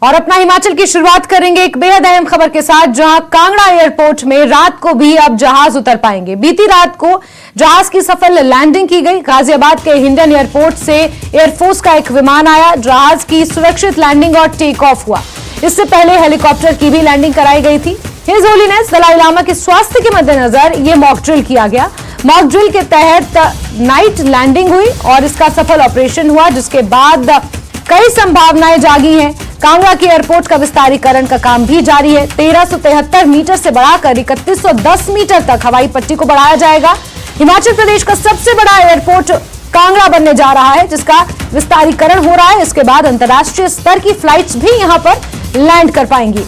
और अपना हिमाचल की शुरुआत करेंगे एक बेहद अहम खबर के साथ, जहां कांगड़ा एयरपोर्ट में रात को भी अब जहाज उतर पाएंगे। बीती रात को जहाज की सफल लैंडिंग की गई। गाजियाबाद के हिंडन एयरपोर्ट से एयरफोर्स का एक विमान आया। जहाज की सुरक्षित लैंडिंग और टेक ऑफ हुआ। इससे पहले हेलीकॉप्टर की भी लैंडिंग कराई गई थी। हिज होलीनेस दलाई लामा के स्वास्थ्य के मद्देनजर यह मॉक ड्रिल किया गया। मॉक ड्रिल के तहत नाइट लैंडिंग हुई और इसका सफल ऑपरेशन हुआ, जिसके बाद कई संभावनाएं जागी हैं। कांगड़ा के एयरपोर्ट का विस्तारीकरण का काम भी जारी है। 1373 मीटर से बढ़ाकर 3110 मीटर तक हवाई पट्टी को बढ़ाया जाएगा। हिमाचल प्रदेश का सबसे बड़ा एयरपोर्ट कांगड़ा बनने जा रहा है, जिसका विस्तारीकरण हो रहा है। इसके बाद अंतर्राष्ट्रीय स्तर की फ्लाइट्स भी यहां पर लैंड कर पाएंगी।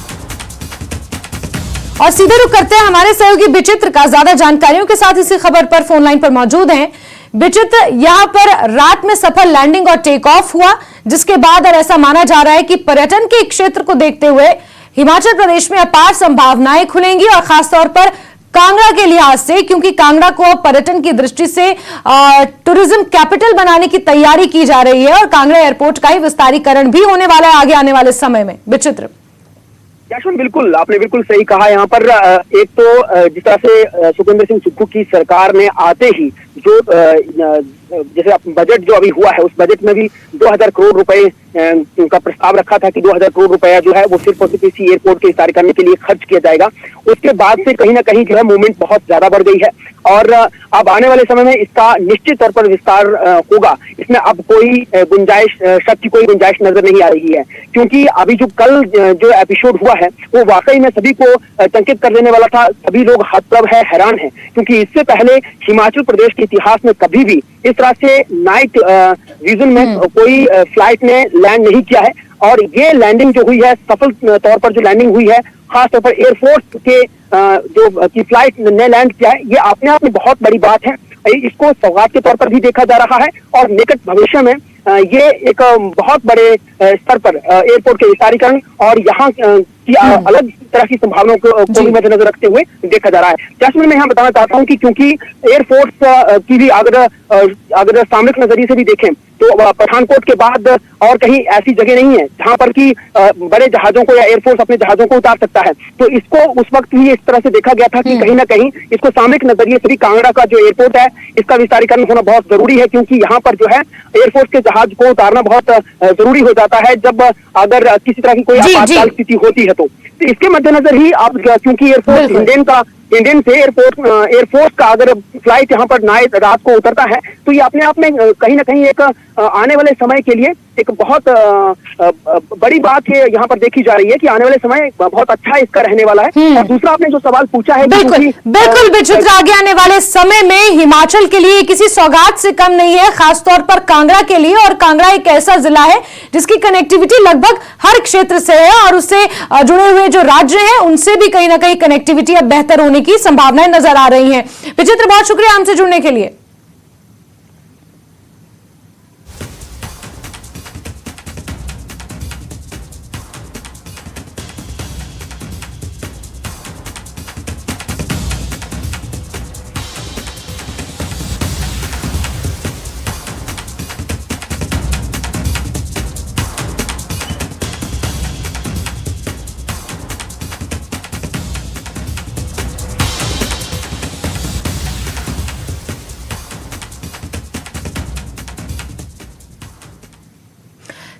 और सीधे रुख करते हैं हमारे सहयोगी विचित्र का। ज्यादा जानकारियों के साथ इसी खबर पर फोन लाइन पर मौजूद हैं विचित्र। यहां पर रात में सफल लैंडिंग और टेक ऑफ हुआ, जिसके बाद और ऐसा माना जा रहा है कि पर्यटन के क्षेत्र को देखते हुए हिमाचल प्रदेश में अपार संभावनाएं खुलेंगी, और खासतौर पर कांगड़ा के लिहाज से, क्योंकि कांगड़ा को पर्यटन की दृष्टि से टूरिज्म कैपिटल बनाने की तैयारी की जा रही है, और कांगड़ा एयरपोर्ट का ही विस्तारीकरण भी होने वाला है आगे आने वाले समय में। विचित्र। याशवन, बिल्कुल आपने बिल्कुल सही कहा। यहाँ पर एक तो जिस तरह से सुखविंदर सिंह सुक्खू की सरकार में आते ही जो जैसे बजट जो अभी हुआ है, उस बजट में भी 2000 करोड़ रुपए का प्रस्ताव रखा था कि 2000 करोड़ रुपया जो है वो सिर्फ और सिर्फ इसी एयरपोर्ट के विस्तार करने के लिए खर्च किया जाएगा। उसके बाद से कहीं ना कहीं जो है मूवमेंट बहुत ज्यादा बढ़ गई है, और अब आने वाले समय में इसका निश्चित तौर पर विस्तार होगा। इसमें अब कोई गुंजाइश, शक की कोई गुंजाइश नजर नहीं आ रही है, क्योंकि अभी जो कल जो एपिसोड हुआ है वो वाकई में सभी को चकित कर देने वाला था। सभी लोग हतप्रभ है, हैरान है, क्योंकि इससे पहले हिमाचल प्रदेश के इतिहास में कभी भी इस तरह से नाइट विजन में कोई फ्लाइट ने लैंड नहीं किया है। और ये लैंडिंग जो हुई है, सफल तौर पर जो लैंडिंग हुई है, खासतौर पर एयरफोर्स के जो की फ्लाइट ने लैंड किया है, ये अपने आप में बहुत बड़ी बात है। इसको सौगात के तौर पर भी देखा जा रहा है, और निकट भविष्य में ये एक बहुत बड़े स्तर पर एयरपोर्ट के विस्तारीकरण और यहाँ की अलग तरह की संभावनाओं को भी मद्देनजर रखते हुए देखा जा रहा है। जैसे मैं यहाँ बताना चाहता हूँ कि क्योंकि एयरफोर्स की भी अगर सामरिक नजरिए से भी देखें तो पठानकोट के बाद और कहीं ऐसी जगह नहीं है जहां पर कि बड़े जहाजों को या एयरफोर्स अपने जहाजों को उतार सकता है। तो इसको उस वक्त भी इस तरह से देखा गया था कि कहीं ना कहीं इसको सामरिक नजरिए से भी कांगड़ा का जो एयरपोर्ट है, इसका विस्तारीकरण होना बहुत जरूरी है, क्योंकि यहाँ पर जो है एयरफोर्स के जहाज को उतारना बहुत जरूरी हो जाता है जब अगर किसी तरह की कोई आपातकाल स्थिति होती है। तो इसके मद्देनजर ही अब, क्योंकि एयरफोर्स इंडियन से एयरफोर्स का अगर फ्लाइट यहाँ पर नाइट रात को उतरता है, तो ये अपने आप में कहीं ना कहीं एक आने वाले समय के लिए एक बहुत बड़ी बात है यहाँ पर देखी जा रही है कि आने वाले समय बहुत अच्छा इसका रहने वाला है। और दूसरा आपने जो सवाल पूछा है, बिल्कुल विचित्र, आगे आने वाले समय में हिमाचल के लिए किसी सौगात से कम नहीं है, खासतौर पर कांगड़ा के लिए। और कांगड़ा एक ऐसा जिला है जिसकी कनेक्टिविटी लगभग हर क्षेत्र से है, और उससे जुड़े हुए जो राज्य हैं उनसे भी कहीं ना कहीं कनेक्टिविटी अब बेहतर होने की संभावनाएं नजर आ रही हैं। विचित्र, बहुत शुक्रिया हमसे जुड़ने के लिए।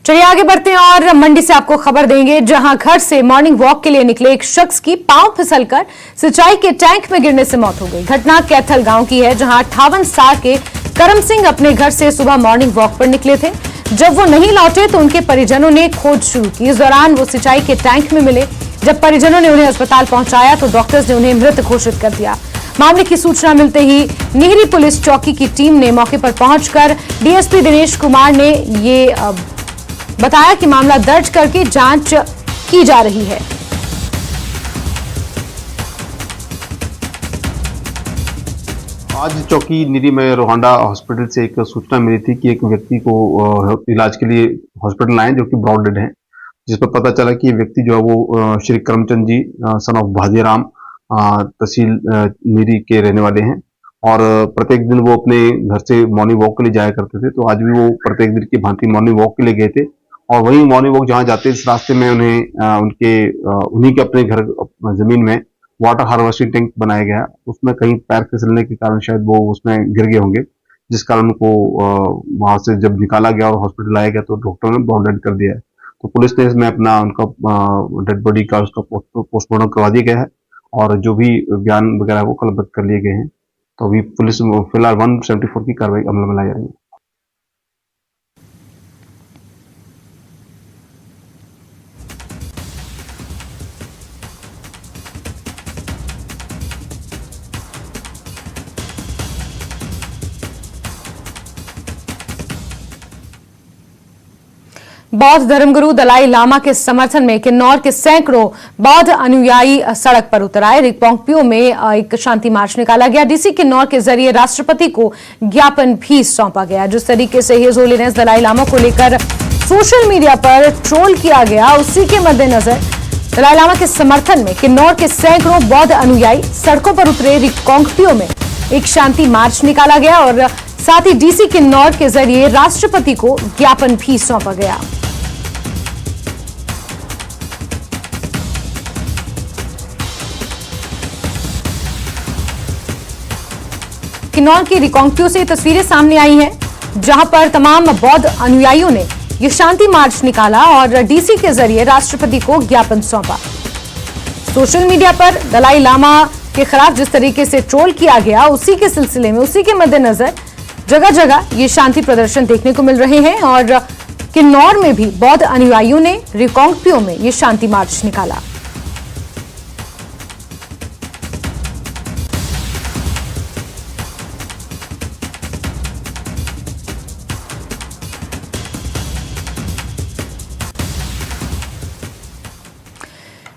चलिए आगे बढ़ते हैं और मंडी से आपको खबर देंगे, जहां घर से मॉर्निंग वॉक के लिए निकले एक शख्स की पांव फिसलकर सिंचाई के टैंक में गिरने से मौत हो गई। घटना कैथल गांव की है, जहां 58 साल के करम सिंह अपने घर से सुबह मॉर्निंग वॉक पर निकले थे। जब वो नहीं लौटे तो उनके परिजनों ने खोज शुरू की। इस दौरान वो सिंचाई के टैंक में मिले। जब परिजनों ने उन्हें अस्पताल पहुंचाया तो डॉक्टर्स ने उन्हें मृत घोषित कर दिया। मामले की सूचना मिलते ही निहरी पुलिस चौकी की टीम ने मौके पर पहुंचकर डीएसपी दिनेश कुमार ने ये बताया कि मामला दर्ज करके जांच की जा रही है। आज चौकी निरी में रोहांडा हॉस्पिटल से एक सूचना मिली थी कि एक व्यक्ति को इलाज के लिए हॉस्पिटल आए, जो कि ब्रॉड डेड है, जिस पर पता चला कि ये व्यक्ति जो है वो श्री करमचंद जी सन ऑफ भाजीराम तहसील निरी के रहने वाले हैं, और प्रत्येक दिन वो अपने घर से मॉर्निंग वॉक के लिए जाया करते थे। तो आज भी वो प्रत्येक दिन की भांति मॉर्निंग वॉक के लिए गए थे, और वहीं मॉर्निंग वॉक जहाँ जाते इस रास्ते में उन्हें उन्हीं के अपने घर जमीन में वाटर हार्वेस्टिंग टैंक बनाया गया, उसमें कहीं पैर फिसलने के कारण शायद वो उसमें गिर गए होंगे, जिस कारण उनको वहां से जब निकाला गया और हॉस्पिटल लाया गया तो डॉक्टर ने ब्रॉड डेड कर दिया है। तो पुलिस ने इसमें अपना उनका डेड बॉडी का उसका पोस्टमार्टम करवा दिया गया है और जो भी बयान वगैरह है वो कलमबद्ध कर लिए गए हैं। तो अभी पुलिस फिलहाल 174 की कार्रवाई अमल में लाई जा रही है। बौद्ध धर्मगुरु दलाई लामा के समर्थन में किन्नौर के सैकड़ों बौद्ध अनुयायी सड़क पर उतर आए। रिकपोंगपियो में एक शांति मार्च निकाला गया। डीसी किन्नौर के जरिए राष्ट्रपति को ज्ञापन भी सौंपा गया। जिस तरीके से हिज होलीनेस दलाई लामा को लेकर सोशल मीडिया पर ट्रोल किया गया, उसी के मद्देनजर दलाई लामा के समर्थन में किन्नौर के सैकड़ों बौद्ध अनुयायी सड़कों पर उतरे। रिकपोंगपियो में एक शांति मार्च निकाला गया और साथ ही डीसी किन्नौर के जरिए राष्ट्रपति को ज्ञापन भी सौंपा गया। किन्नौर की रिकपोंगपियो से तस्वीरें सामने आई हैं, जहां पर तमाम बौद्ध अनुयायियों ने ये शांति मार्च निकाला और डीसी के जरिए राष्ट्रपति को ज्ञापन सौंपा। सोशल मीडिया पर दलाई लामा के खिलाफ जिस तरीके से ट्रोल किया गया, उसी के सिलसिले में, उसी के मद्देनजर जगह जगह ये शांति प्रदर्शन देखने को मिल रहे हैं और किन्नौर में भी बौद्ध अनुयायियों ने रिकपोंगपियो में ये शांति मार्च निकाला।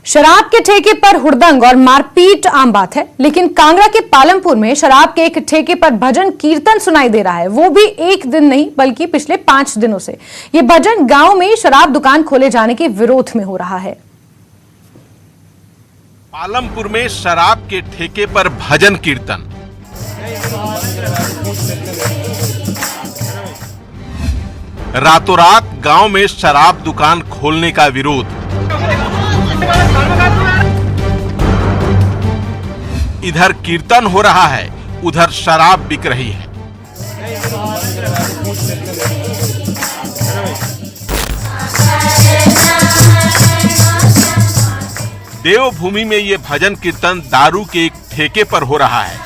शराब के ठेके पर हुड़दंग और मारपीट आम बात है, लेकिन कांगड़ा के पालमपुर में शराब के एक ठेके पर भजन कीर्तन सुनाई दे रहा है, वो भी एक दिन नहीं बल्कि पिछले 5 दिनों से। ये भजन गांव में शराब दुकान खोले जाने के विरोध में हो रहा है। पालमपुर में शराब के ठेके पर भजन कीर्तन। रातों रात गांव में शराब दुकान खोलने का विरोध। इधर कीर्तन हो रहा है, उधर शराब बिक रही है। देवभूमि में ये भजन कीर्तन दारू के एक ठेके पर हो रहा है।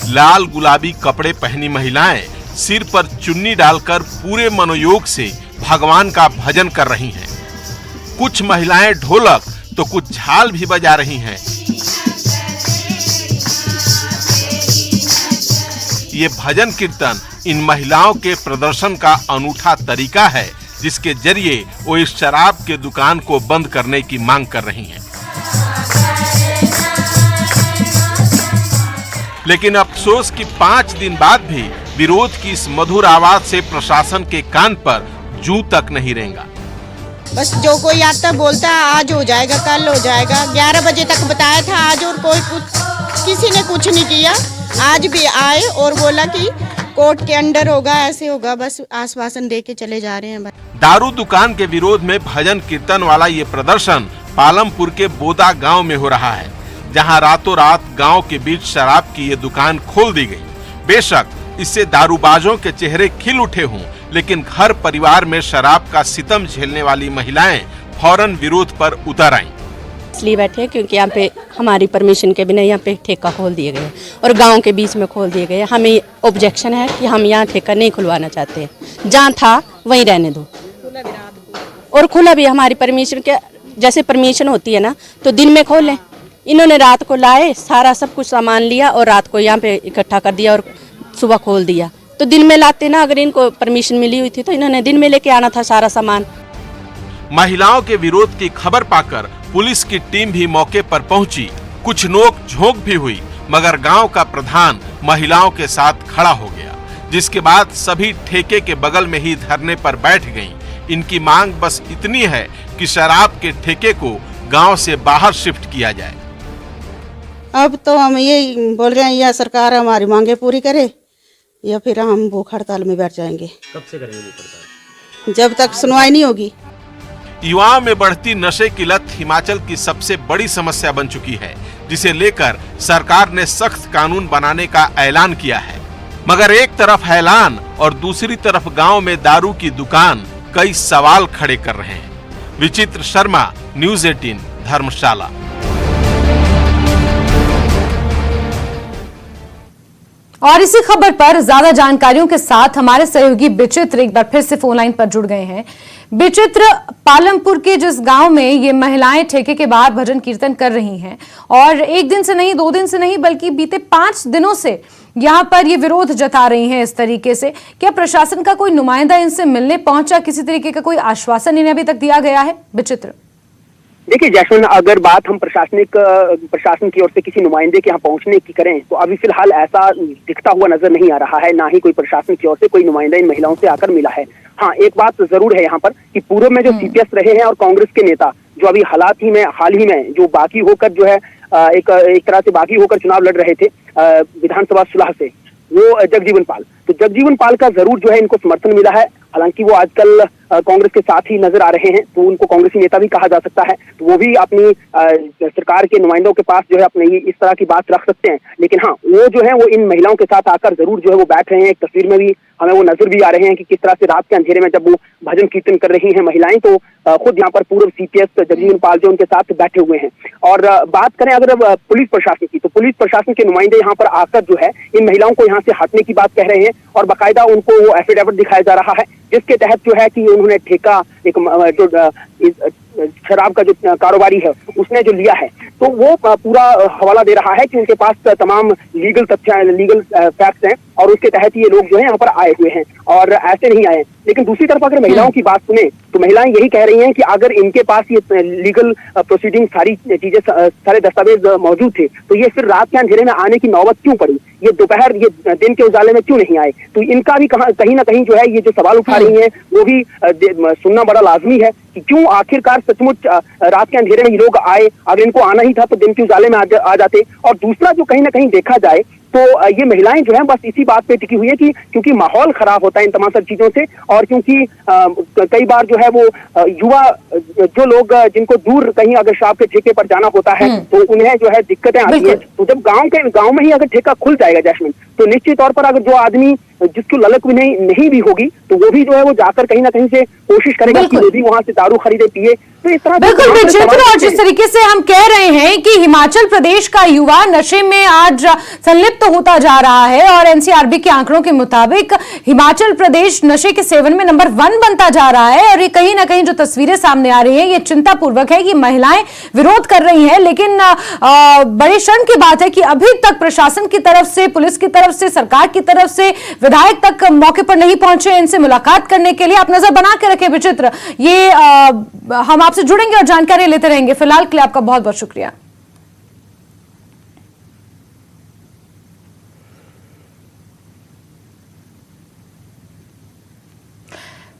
लाल गुलाबी कपड़े पहनी महिलाएं सिर पर चुन्नी डालकर पूरे मनोयोग से भगवान का भजन कर रही हैं। कुछ महिलाएं ढोलक तो कुछ झाल भी बजा रही हैं। ये भजन कीर्तन इन महिलाओं के प्रदर्शन का अनूठा तरीका है, जिसके जरिए वो इस शराब के दुकान को बंद करने की मांग कर रही हैं। लेकिन अफसोस कि 5 दिन बाद भी विरोध की इस मधुर आवाज से प्रशासन के कान पर जूं तक नहीं रेंगा। बस जो कोई आता बोलता है आज हो जाएगा, कल हो जाएगा। 11 बजे तक बताया था आज, और कोई किसी ने कुछ नहीं किया। आज भी आए और बोला कि कोर्ट के अंडर होगा, ऐसे होगा, बस आश्वासन दे के चले जा रहे हैं। दारू दुकान के विरोध में भजन कीर्तन वाला ये प्रदर्शन पालमपुर के बोदा गांव में हो रहा है, जहां रातों रात गांव के बीच शराब की ये दुकान खोल दी गई। बेशक इससे दारूबाजों के चेहरे खिल उठे हों, लेकिन घर परिवार में शराब का सितम झेलने वाली महिलाएं फौरन विरोध पर उतर आईं। इसलिए बैठे क्योंकि यहाँ पे हमारी परमिशन के बिना यहाँ पे ठेका खोल दिए गए और गांव के बीच में खोल दिए गए। हमें ऑब्जेक्शन है कि हम यहाँ ठेका नहीं खुलवाना चाहते हैं, जहाँ था वहीं रहने दो, और खुला भी हमारी परमिशन के जैसे परमिशन होती है ना, तो दिन में खोलें। इन्होंने रात को लाए, सारा सब कुछ सामान लिया और रात को यहाँ पे इकट्ठा कर दिया और सुबह खोल दिया। तो दिन में लाते ना, अगर इनको परमिशन मिली हुई थी तो इन्होंने दिन में लेके आना था सारा सामान। महिलाओं के विरोध की खबर पाकर पुलिस की टीम भी मौके पर पहुंची। कुछ नोक झोंक भी हुई, मगर गांव का प्रधान महिलाओं के साथ खड़ा हो गया, जिसके बाद सभी ठेके के बगल में ही धरने पर बैठ गईं। इनकी मांग बस इतनी है कि शराब के ठेके को गांव से बाहर शिफ्ट किया जाए। अब तो हम ये बोल रहे हैं, यह सरकार हमारी मांगे पूरी करे या फिर हम भूख हड़ताल में बैठ जाएंगे। कब से करेंगे भूख हड़ताल? जब तक सुनवाई नहीं होगी। युवाओं में बढ़ती नशे की लत हिमाचल की सबसे बड़ी समस्या बन चुकी है, जिसे लेकर सरकार ने सख्त कानून बनाने का ऐलान किया है। मगर एक तरफ ऐलान और दूसरी तरफ गांव में दारू की दुकान कई सवाल खड़े कर रहे हैं। विचित्र शर्मा, न्यूज़ 18, धर्मशाला। और इसी खबर पर ज्यादा जानकारियों के साथ हमारे सहयोगी विचित्र एक बार फिर से फोन लाइन पर जुड़ गए हैं। विचित्र, पालमपुर के जिस गांव में ये महिलाएं ठेके के बाहर भजन कीर्तन कर रही हैं और एक दिन से नहीं, 2 दिन से नहीं, बल्कि बीते 5 दिनों से यहां पर ये विरोध जता रही हैं इस तरीके से, क्या प्रशासन का कोई नुमाइंदा इनसे मिलने पहुंचा? किसी तरीके का कोई आश्वासन इन्हें अभी तक दिया गया है? विचित्र, देखिए जैस्मिन, अगर बात हम प्रशासन की ओर से किसी नुमाइंदे के यहाँ पहुंचने की करें तो अभी फिलहाल ऐसा दिखता हुआ नजर नहीं आ रहा है। ना ही कोई प्रशासन की ओर से कोई नुमाइंदा इन महिलाओं से आकर मिला है। हाँ, एक बात जरूर है यहाँ पर कि पूर्व में जो सीपीएस रहे हैं और कांग्रेस के नेता जो अभी हाल ही में जो बागी होकर जो है एक तरह से बागी होकर चुनाव लड़ रहे थे विधानसभा सुलह से, वो जगजीवन पाल, तो जगजीवन पाल का जरूर जो है इनको समर्थन मिला है। हालांकि वो आजकल कांग्रेस के साथ ही नजर आ रहे हैं, तो उनको कांग्रेसी नेता भी कहा जा सकता है, तो वो भी अपनी सरकार के नुमाइंदों के पास जो है अपने इस तरह की बात रख सकते हैं। लेकिन हाँ, वो जो है वो इन महिलाओं के साथ आकर जरूर जो है वो बैठ रहे हैं। एक तस्वीर में भी हमें वो नजर भी आ रहे हैं कि किस तरह से रात के अंधेरे में जब वो भजन कीर्तन कर रही हैं महिलाएं, तो खुद यहाँ पर पूर्व सीपीएस जगजीवन पाल जो उनके साथ बैठे हुए हैं। और बात करें अगर पुलिस प्रशासन की, तो पुलिस प्रशासन के नुमाइंदे यहाँ पर आकर जो है इन महिलाओं को यहाँ से हटने की बात कह रहे हैं और बाकायदा उनको वो एफिडेविट दिखाया जा रहा है, जिसके तहत जो है कि उन्होंने ठेका एक जो शराब का जो कारोबारी है उसने जो लिया है, तो वो पूरा हवाला दे रहा है कि उनके पास तमाम लीगल फैक्ट्स हैं और उसके तहत ये लोग जो है यहाँ पर आए हुए हैं और ऐसे नहीं आए। लेकिन दूसरी तरफ अगर महिलाओं की बात सुने तो महिलाएं यही कह रही हैं कि अगर इनके पास ये लीगल प्रोसीडिंग सारी चीजें, सारे दस्तावेज मौजूद थे, तो ये फिर रात के अंधेरे में आने की नौबत क्यों पड़ी, ये दोपहर, ये दिन के उजाले में क्यों नहीं आए? तो इनका भी कहीं ना कहीं जो है ये जो सवाल उठा रही हैं वो भी सुनना बड़ा लाजमी है कि क्यों आखिरकार सचमुच रात के अंधेरे में ये लोग आए। अगर इनको आना ही था तो दिन के उजाले में आ जाते। और दूसरा जो कहीं ना कहीं देखा जाए तो ये महिलाएं जो हैं बस इसी बात पे टिकी हुई है कि क्योंकि माहौल खराब होता है इन तमाम चीजों से, और क्योंकि कई बार जो है वो युवा जो लोग जिनको दूर कहीं अगर शराब के ठेके पर जाना होता है तो उन्हें जो है दिक्कतें आती है। तो जब गांव में ही अगर ठेका खुल जाएगा जैस्मिन, तो निश्चित तौर पर अगर जो आदमी जिसको ललक भी नहीं भी होगी तो वो भी जो है वो जाकर कहीं ना कहीं से कोशिश करेगा कि वो भी वहां से दारू खरीदे पिए। तो इस तरह बिल्कुल विचित्र, और जिस तरीके से हम कह रहे हैं कि हिमाचल प्रदेश का युवा नशे में आज संलिप्त होता जा रहा है और एनसीआरबी के आंकड़ों के मुताबिक हिमाचल प्रदेश नशे के सेवन में नंबर 1 बनता जा रहा है। और ये कहीं ना कहीं जो तस्वीरें सामने आ रही है ये चिंतापूर्वक है कि महिलाएं विरोध कर रही हैं। लेकिन बड़े शर्म की बात है कि अभी तक प्रशासन की तरफ से, पुलिस की तरफ से, सरकार की तरफ से विधायक तक मौके पर नहीं पहुंचे इनसे मुलाकात करने के लिए। आप नजर बना के रखें विचित्र, ये हम आपसे जुड़ेंगे और जानकारी लेते रहेंगे। फिलहाल के लिए आपका बहुत बहुत शुक्रिया।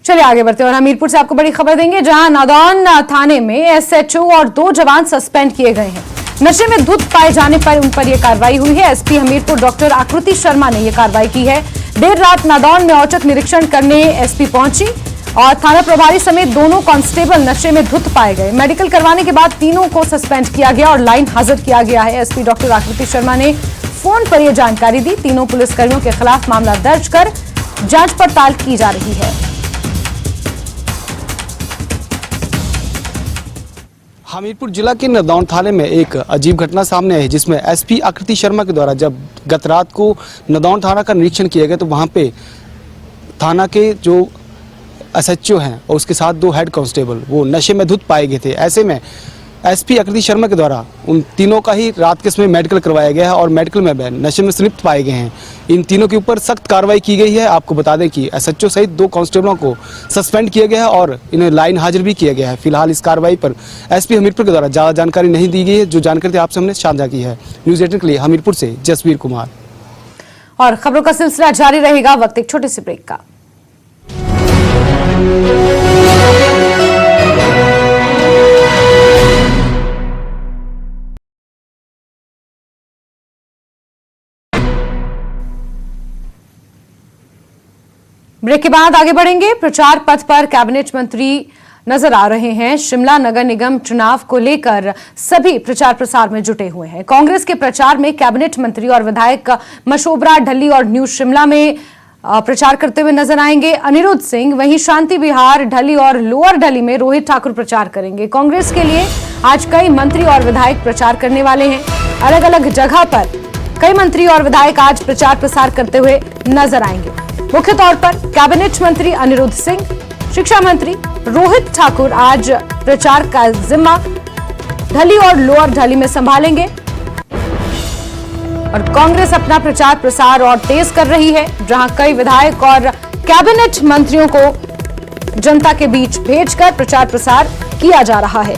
चलिए आगे बढ़ते हैं और हमीरपुर से आपको बड़ी खबर देंगे, जहां नादौन थाने में एसएचओ और 2 जवान सस्पेंड किए गए हैं। नशे में धुत पाए जाने पर उन पर यह कार्रवाई हुई है। एसपी हमीरपुर डॉक्टर आकृति शर्मा ने यह कार्रवाई की है। देर रात नादौन में औचक निरीक्षण करने एसपी पहुंची और थाना प्रभारी समेत दोनों कांस्टेबल नशे में धुत पाए गए। मेडिकल करवाने के बाद तीनों को सस्पेंड किया गया और लाइन हाजिर किया गया है। एसपी डॉक्टर आकृति शर्मा ने फोन पर यह जानकारी दी। तीनों पुलिसकर्मियों के खिलाफ मामला दर्ज कर जांच पड़ताल की जा रही है। हमीरपुर जिला के नादौन थाने में एक अजीब घटना सामने आई है, जिसमें एसपी आकृति शर्मा के द्वारा जब गत रात को नादौन थाना का निरीक्षण किया गया तो वहां पे थाना के जो एसएचओ हैं और उसके साथ 2 हेड कांस्टेबल वो नशे में धुत पाए गए थे। ऐसे में एसपी आकृति शर्मा के द्वारा उन तीनों का ही रात के समय मेडिकल करवाया गया है और मेडिकल में नशे में संलिप्त पाए गए हैं। इन तीनों के ऊपर सख्त कार्रवाई की गई है। आपको बता दें कि एसएचओ सहित 2 कांस्टेबलों को सस्पेंड किया गया है और इन्हें लाइन हाजिर भी किया गया है। फिलहाल इस कार्रवाई पर एसपी हमीरपुर के द्वारा ज़्यादा जानकारी नहीं दी गई है। जो जानकारी आपसे हमने साझा की है। न्यूज़ 18 के लिए हमीरपुर से जसवीर कुमार। और खबरों का सिलसिला जारी रहेगा, वक्त एक छोटे से ब्रेक का। ब्रेक के बाद आगे बढ़ेंगे। प्रचार पथ पर कैबिनेट मंत्री नजर आ रहे हैं। शिमला नगर निगम चुनाव को लेकर सभी प्रचार प्रसार में जुटे हुए हैं। कांग्रेस के प्रचार में कैबिनेट मंत्री और विधायक मशोबरा ढली और न्यू शिमला में प्रचार करते हुए नजर आएंगे अनिरुद्ध सिंह। वहीं शांति विहार ढली और लोअर ढली में रोहित ठाकुर प्रचार करेंगे। कांग्रेस के लिए आज कई मंत्री और विधायक प्रचार करने वाले हैं। अलग अलग जगह पर कई मंत्री और विधायक आज प्रचार प्रसार करते हुए नजर आएंगे। मुख्य तौर पर कैबिनेट मंत्री अनिरुद्ध सिंह, शिक्षा मंत्री रोहित ठाकुर आज प्रचार का जिम्मा ढली और लोअर ढली में संभालेंगे और कांग्रेस अपना प्रचार प्रसार और तेज कर रही है, जहां कई विधायक और कैबिनेट मंत्रियों को जनता के बीच भेजकर प्रचार प्रसार किया जा रहा है।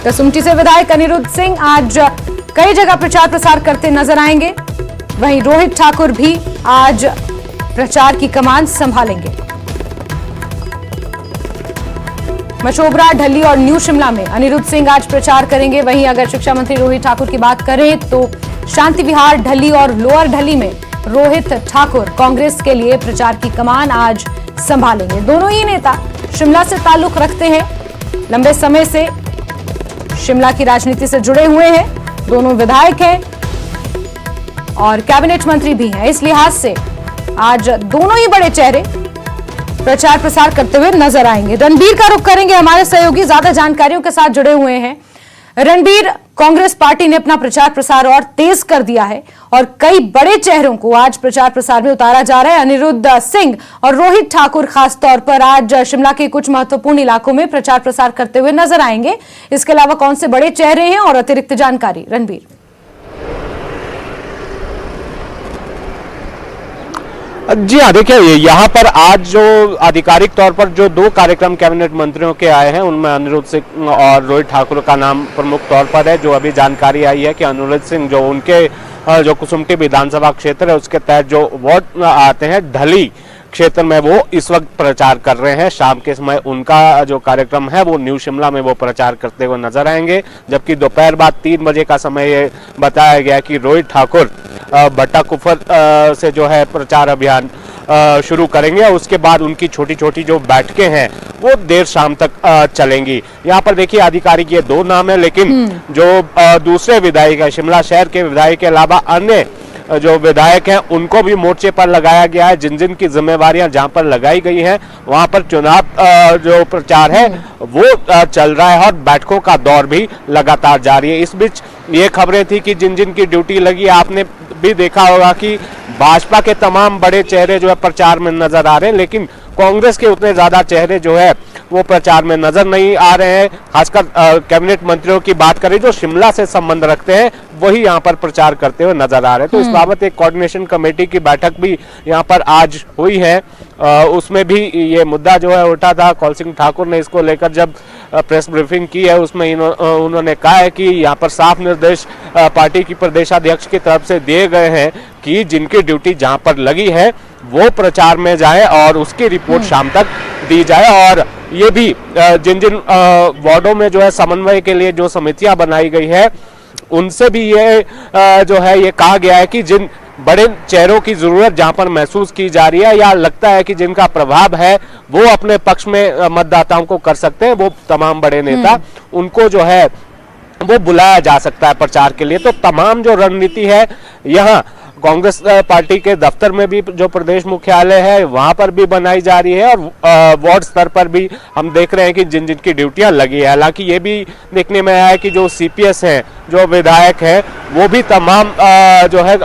कसुम्पटी से विधायक अनिरुद्ध सिंह आज कई जगह प्रचार प्रसार करते नजर आएंगे। वहीं रोहित ठाकुर भी आज प्रचार की कमान संभालेंगे। मशोबरा ढली और न्यू शिमला में अनिरुद्ध सिंह आज प्रचार करेंगे। वहीं अगर शिक्षा मंत्री रोहित ठाकुर की बात करें तो शांति विहार ढली और लोअर ढली में रोहित ठाकुर कांग्रेस के लिए प्रचार की कमान आज संभालेंगे। दोनों ही नेता शिमला से ताल्लुक रखते हैं, लंबे समय से शिमला की राजनीति से जुड़े हुए हैं। दोनों विधायक हैं और कैबिनेट मंत्री भी हैं। इस लिहाज से आज दोनों ही बड़े चेहरे प्रचार प्रसार करते हुए नजर आएंगे। रणबीर का रुख करेंगे, हमारे सहयोगी ज्यादा जानकारियों के साथ जुड़े हुए हैं। रणबीर, कांग्रेस पार्टी ने अपना प्रचार प्रसार और तेज कर दिया है और कई बड़े चेहरों को आज प्रचार प्रसार में उतारा जा रहा है। अनिरुद्ध सिंह और रोहित ठाकुर खास तौर पर आज शिमला के कुछ महत्वपूर्ण इलाकों में प्रचार प्रसार करते हुए नजर आएंगे। इसके अलावा कौन से बड़े चेहरे हैं और अतिरिक्त जानकारी, रणबीर? जी हाँ, देखिए यहाँ पर आज जो आधिकारिक तौर पर जो दो कार्यक्रम कैबिनेट मंत्रियों के आए हैं उनमें अनिरुद्ध सिंह और रोहित ठाकुर का नाम प्रमुख तौर पर है। जो अभी जानकारी आई है कि अनिरुद्ध सिंह जो उनके जो कुसुम्पटी विधानसभा क्षेत्र है उसके तहत जो वार्ड आते हैं ढली क्षेत्र में वो इस वक्त प्रचार कर रहे हैं। शाम के समय उनका जो कार्यक्रम है वो न्यू शिमला में वो प्रचार करते हुए नजर आएंगे, जबकि दोपहर बाद 3 बजे का समय ये बताया गया कि रोहित ठाकुर भट्टा कुफर से जो है प्रचार अभियान शुरू करेंगे और उसके बाद उनकी छोटी छोटी जो बैठकें हैं वो देर शाम तक चलेंगी। यहाँ पर देखिए आधिकारिक ये दो नाम है, लेकिन जो दूसरे विधायक है शिमला शहर के विधायक के अलावा अन्य जो विधायक हैं उनको भी मोर्चे पर लगाया गया है। जिन जिन की जिम्मेवारियां जहां पर लगाई गई हैं वहां पर चुनाव जो प्रचार है वो चल रहा है और बैठकों का दौर भी लगातार जारी है। इस बीच ये खबरें थी कि जिन जिन की ड्यूटी लगी, आपने भी देखा होगा कि भाजपा के तमाम बड़े चेहरे जो है प्रचार में नजर आ रहे हैं, लेकिन कांग्रेस के उतने ज्यादा चेहरे जो है वो प्रचार में नजर नहीं आ रहे हैं। खासकर कैबिनेट मंत्रियों की बात करें जो शिमला से संबंध रखते हैं वही यहाँ पर प्रचार करते हुए नजर आ रहे हैं। तो इस बाबत एक कोऑर्डिनेशन कमेटी की बैठक भी यहाँ पर आज हुई है। उसमें भी ये मुद्दा जो है उठा था। कौल सिंह ठाकुर ने इसको लेकर जब प्रेस ब्रीफिंग की है उसमें उन्होंने कहा है कि यहाँ पर साफ निर्देश पार्टी की प्रदेशाध्यक्ष की तरफ से दिए गए हैं कि जिनकी ड्यूटी जहाँ पर लगी है वो प्रचार में जाए और उसकी रिपोर्ट शाम तक दी जाए। और ये भी जिन जिन वार्डों में जो है समन्वय के लिए जो समितियां बनाई गई है उनसे भी ये जो है ये कहा गया है कि जिन बड़े चेहरों की जरूरत जहां पर महसूस की जा रही है या लगता है कि जिनका प्रभाव है वो अपने पक्ष में मतदाताओं को कर सकते हैं, वो तमाम बड़े नेता उनको जो है वो बुलाया जा सकता है प्रचार के लिए। तो तमाम जो रणनीति है यहाँ कांग्रेस पार्टी के दफ्तर में भी जो प्रदेश मुख्यालय है वहां पर भी बनाई जा रही है और वार्ड स्तर पर भी हम देख रहे हैं कि जिन जिन की ड्यूटियां लगी है। हालांकि ये भी देखने में आया है कि जो सीपीएस हैं, जो विधायक हैं, वो भी तमाम जो है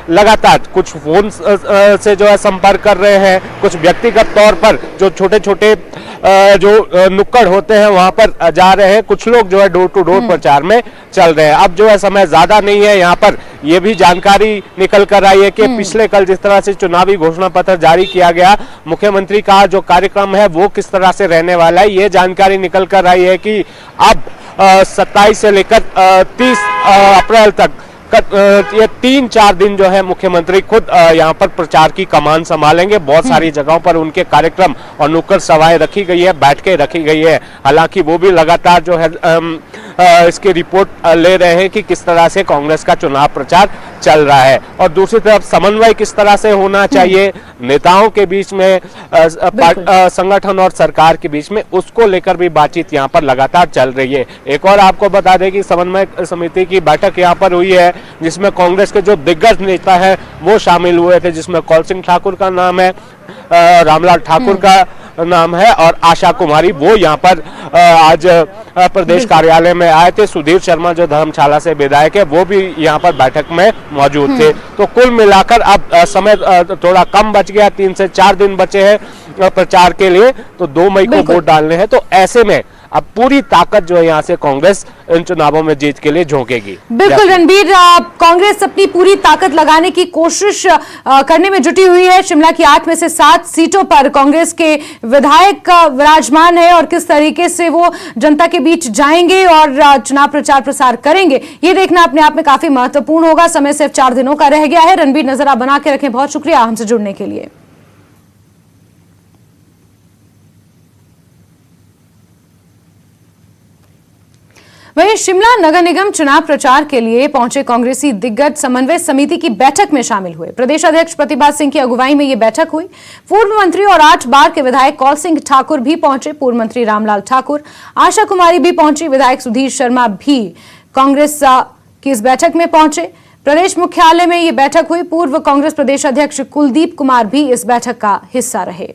लगातार कुछ फोन से जो है संपर्क कर रहे हैं, कुछ व्यक्तिगत तौर पर जो छोटे छोटे जो नुक्कड़ होते हैं वहां पर जा रहे हैं। कुछ लोग जो है डोर टू डोर प्रचार में चल रहे हैं। अब जो है समय ज्यादा नहीं है। यहाँ पर ये भी जानकारी निकल कर आई है कि पिछले कल जिस तरह से चुनावी घोषणा पत्र जारी किया गया, मुख्यमंत्री का जो कार्यक्रम है वो किस तरह से रहने वाला है, ये जानकारी निकल कर आई है कि अब 27 से लेकर 30 अप्रैल तक ये 3-4 दिन जो है मुख्यमंत्री खुद यहाँ पर प्रचार की कमान संभालेंगे। बहुत सारी जगहों पर उनके कार्यक्रम और नुक्कड़ सभाएं रखी गई है, बैठकें रखी गई है। हालांकि वो भी लगातार जो है इसकी रिपोर्ट ले रहे हैं कि किस तरह से कांग्रेस का चुनाव प्रचार चल रहा है, और दूसरी तरफ समन्वय किस तरह से होना चाहिए नेताओं के बीच में, संगठन और सरकार के बीच में, उसको लेकर भी बातचीत यहाँ पर लगातार चल रही है। एक और आपको बता दें कि समन्वय समिति की बैठक यहाँ पर हुई है, जिसमें कांग्रेस के जो दिग्गज नेता है वो शामिल हुए थे, जिसमें कौल सिंह ठाकुर का नाम है, रामलाल ठाकुर का नाम है, और आशा कुमारी वो यहाँ पर आज प्रदेश कार्यालय में आए थे। सुधीर शर्मा जो धर्मशाला से विधायक है वो भी यहाँ पर बैठक में मौजूद थे। तो कुल मिलाकर अब समय थोड़ा कम बच गया, 3 से 4 दिन बचे हैं प्रचार के लिए, तो 2 मई को वोट डालने हैं। तो ऐसे में अब पूरी ताकत जो है यहाँ से कांग्रेस इन चुनावों में जीत के लिए झोंकेगी। बिल्कुल रणबीर, कांग्रेस अपनी पूरी ताकत लगाने की कोशिश करने में जुटी हुई है। शिमला की 8 में से 7 सीटों पर कांग्रेस के विधायक विराजमान है, और किस तरीके से वो जनता के बीच जाएंगे और चुनाव प्रचार प्रसार करेंगे, ये देखना अपने आप में काफी महत्वपूर्ण होगा। समय सिर्फ 4 दिनों का रह गया है। रणबीर, नजर आप बना के रखें। बहुत शुक्रिया हमसे जुड़ने के लिए। वहीं शिमला नगर निगम चुनाव प्रचार के लिए पहुंचे कांग्रेसी दिग्गज समन्वय समिति की बैठक में शामिल हुए। प्रदेश अध्यक्ष प्रतिभा सिंह की अगुवाई में यह बैठक हुई। पूर्व मंत्री और 8 बार के विधायक कौल सिंह ठाकुर भी पहुंचे। पूर्व मंत्री रामलाल ठाकुर, आशा कुमारी भी पहुंची। विधायक सुधीर शर्मा भी कांग्रेस की इस बैठक में पहुंचे। प्रदेश मुख्यालय में यह बैठक हुई। पूर्व कांग्रेस प्रदेश अध्यक्ष कुलदीप कुमार भी इस बैठक का हिस्सा रहे।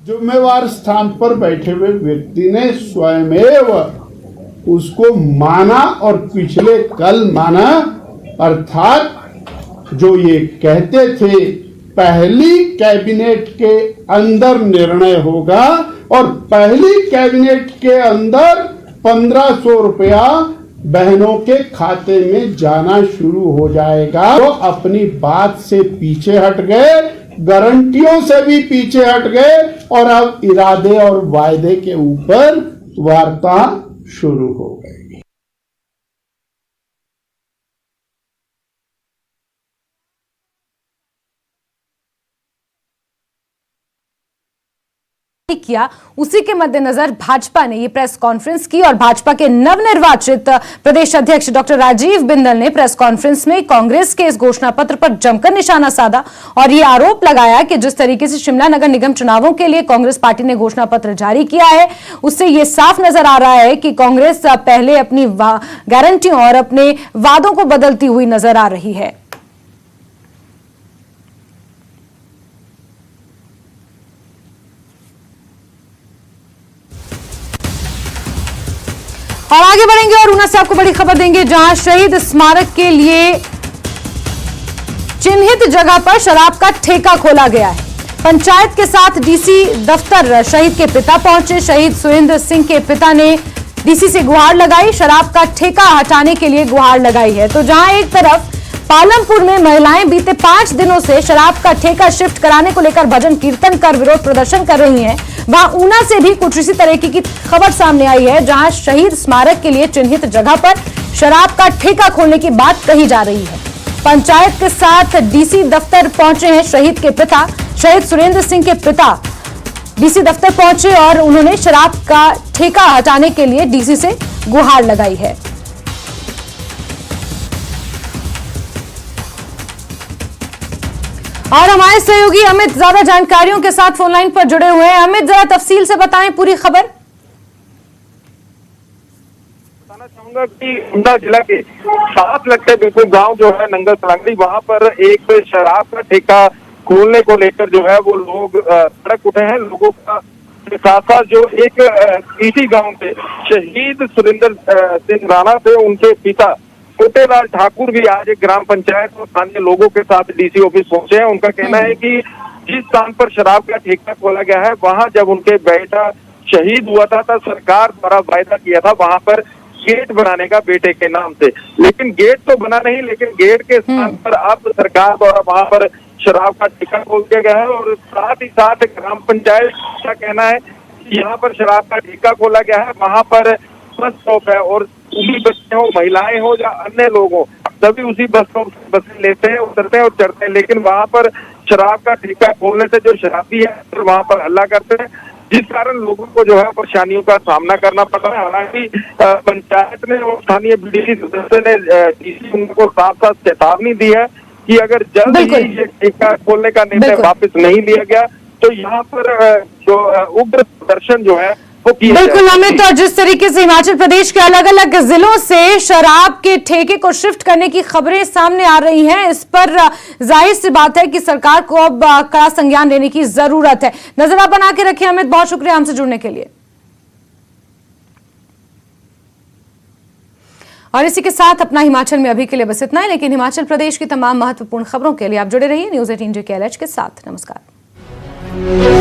जिम्मेवार स्थान पर बैठे हुए व्यक्ति ने स्वयमेव उसको माना, और पिछले कल माना। अर्थात जो ये कहते थे पहली कैबिनेट के अंदर निर्णय होगा, और पहली कैबिनेट के अंदर 1500 रुपया बहनों के खाते में जाना शुरू हो जाएगा। वो अपनी बात से पीछे हट गए, गारंटियों से भी पीछे हट गए, और अब इरादे और वायदे के ऊपर वार्ता शुरू हो गई। किया, उसी के मद्देनजर भाजपा ने ये प्रेस कॉन्फ्रेंस की, और भाजपा के नवनिर्वाचित प्रदेश अध्यक्ष डॉक्टर राजीव बिंदल ने प्रेस कॉन्फ्रेंस में कांग्रेस के इस घोषणा पत्र पर जमकर निशाना साधा, और ये आरोप लगाया कि जिस तरीके से शिमला नगर निगम चुनावों के लिए कांग्रेस पार्टी ने घोषणा पत्र जारी किया है, उससे ये साफ नजर आ रहा है कि कांग्रेस पहले अपनी गारंटियों और अपने वादों को बदलती हुई नजर आ रही है। और आगे बढ़ेंगे और ऊना से आपको बड़ी खबर देंगे, जहां शहीद स्मारक के लिए चिन्हित जगह पर शराब का ठेका खोला गया है। पंचायत के साथ डीसी दफ्तर शहीद के पिता पहुंचे। शहीद सुरेंद्र सिंह के पिता ने डीसी से गुहार लगाई, शराब का ठेका हटाने के लिए गुहार लगाई है। तो जहां एक तरफ पालमपुर में महिलाएं बीते 5 दिनों से शराब का ठेका शिफ्ट कराने को लेकर भजन कीर्तन कर विरोध प्रदर्शन कर रही हैं, वहां ऊना से भी कुछ इसी तरह की खबर सामने आई है, जहां शहीद स्मारक के लिए चिन्हित जगह पर शराब का ठेका खोलने की बात कही जा रही है। पंचायत के साथ डीसी दफ्तर पहुंचे हैं शहीद के पिता, शहीद सुरेंद्र सिंह के पिता डीसी दफ्तर पहुंचे और उन्होंने शराब का ठेका हटाने के लिए डीसी से गुहार लगाई है। और हमारे सहयोगी अमित ज्यादा जानकारियों के साथ फोन लाइन पर जुड़े हुए हैं। अमित, जरा तफसील से बताएं पूरी खबर। बताना चाहूंगा कि ऊना जिला के 7 लगते बिल्कुल गांव जो है नंगल सलांगड़ी, वहां पर एक शराब का ठेका खोलने को लेकर जो है वो लोग सड़क उठे हैं। लोगों का साथ साथ जो एक इसी गांव से शहीद सुरेंद्र सिंह राणा थे, उनके पिता छोटेलाल ठाकुर भी आज एक ग्राम पंचायत और स्थानीय लोगों के साथ डीसी ऑफिस पहुंचे हैं। उनका कहना है कि जिस स्थान पर शराब का ठेका खोला गया है, वहां जब उनके बेटा शहीद हुआ था तो सरकार द्वारा वायदा किया था वहां पर गेट बनाने का बेटे के नाम से, लेकिन गेट तो बना नहीं, लेकिन गेट के स्थान पर अब सरकार द्वारा वहां पर शराब का ठेका खोल दिया गया है। और साथ ही साथ ग्राम पंचायत का कहना है कि यहाँ पर शराब का ठेका खोला गया है, वहां पर बस स्टॉप है और उसी बच्चे हो, महिलाएं हो या अन्य लोग हो, सभी उसी बस स्टॉप से बसें लेते हैं, उतरते हैं और चढ़ते हैं। लेकिन वहां पर शराब का ठेका खोलने से जो शराबी है तो वहां पर हल्ला करते हैं, जिस कारण लोगों को जो है परेशानियों का सामना करना पड़ रहा है। हालांकि पंचायत ने और स्थानीय बीडीसी सदस्य ने डीसी उनको साफ साफ चेतावनी दी है कि अगर जल्द ही ये ठेका खोलने का निर्णय वापस नहीं लिया गया तो यहाँ पर जो उग्र प्रदर्शन जो है बिल्कुल अमित, और जिस तरीके से हिमाचल प्रदेश के अलग अलग जिलों से शराब के ठेके को शिफ्ट करने की खबरें सामने आ रही हैं, इस पर जाहिर सी बात है कि सरकार को अब कड़ा संज्ञान लेने की जरूरत है। नजर आप बना के रखें अमित, बहुत शुक्रिया हमसे जुड़ने के लिए। और इसी के साथ अपना हिमाचल में अभी के लिए बस इतना है, लेकिन हिमाचल प्रदेश की तमाम महत्वपूर्ण खबरों के लिए आप जुड़े रहिए न्यूज़ 18 JKLH के साथ। नमस्कार।